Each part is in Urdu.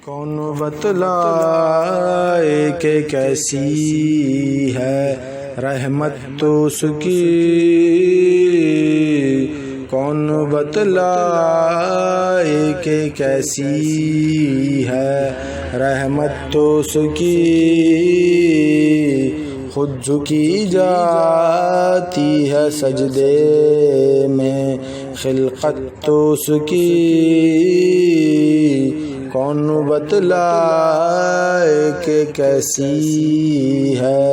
کون بتلائے کہ کیسی ہے رحمت تو اس کی، کون بتلائے کہ کیسی ہے رحمت تو اس کی، خود جھکی جاتی ہے سجدے میں خلقت تو اس کی، کون بتلائے کہ کیسی ہے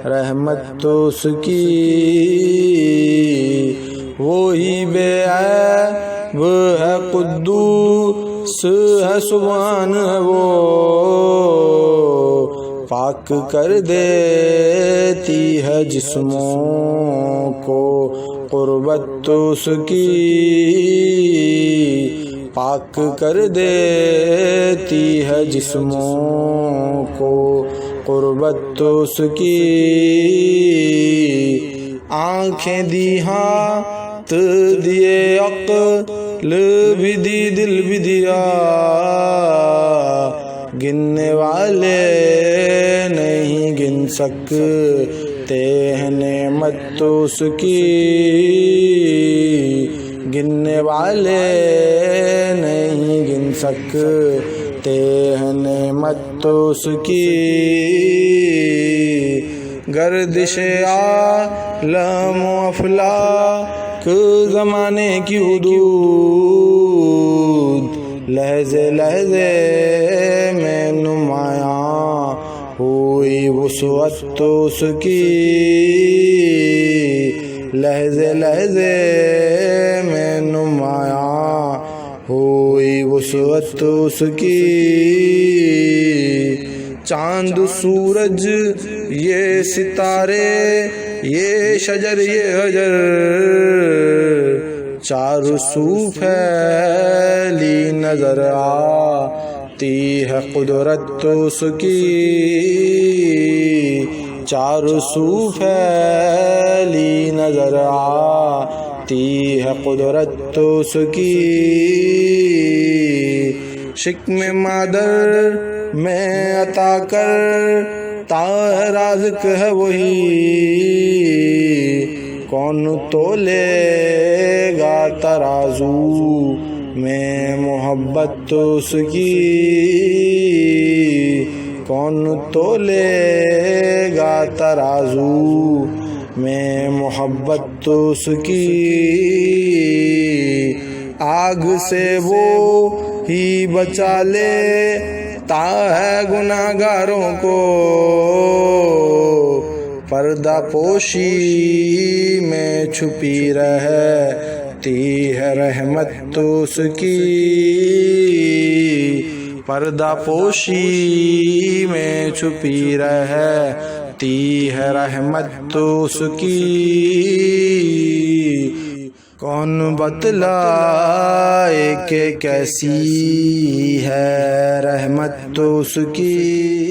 رحمت تو اس کی، وہی بے عیب ہے قدوس ہے سبحان ہے وہ، پاک کر دیتی ہے جسموں کو قربت تو اس کی، پاک کر دیتی ہے جسموں کو قربت تو اس کی، آنکھیں دی ہاتھ دیے عقل بھی دی دل بھی دیا، گننے والے نہیں گن سکتے ہیں نعمت تو اس کی، گننے والے نہیں گن سکتے ہیں نعمت تو اس کی، گردش عالم و افلاک زمانے کی حدود، لحظے لحظے میں نمایاں ہوئی وسعت تو اس کی، لحظے لحظے میں نمایاں ہوئی وسعت تو اس کی، چاند سورج یہ ستارے یہ شجر یہ حجر، چاروں سو پھیلی نظر آتی ہے قدرت تو اس کی، چاروں سو پھیلی نظر آتی ہے قدرت تو اس کی، شکم مادر میں عطا کرتا ہے رازق ہے وہی، کون تولے گا ترازو میں محبت تو اس کی، کون تولے گا ترازو میں محبت تو اس کی، آگ سے وہ ہی بچا لیتا ہے گناہگاروں کو، پردہ پوشی میں چھپی رہتی ہے رحمت تو اس کی، پردہ پوشی میں چھپی رہتی ہے رحمت تو اس کی، کون بتلائے کہ کیسی ہے رحمت تو اس کی۔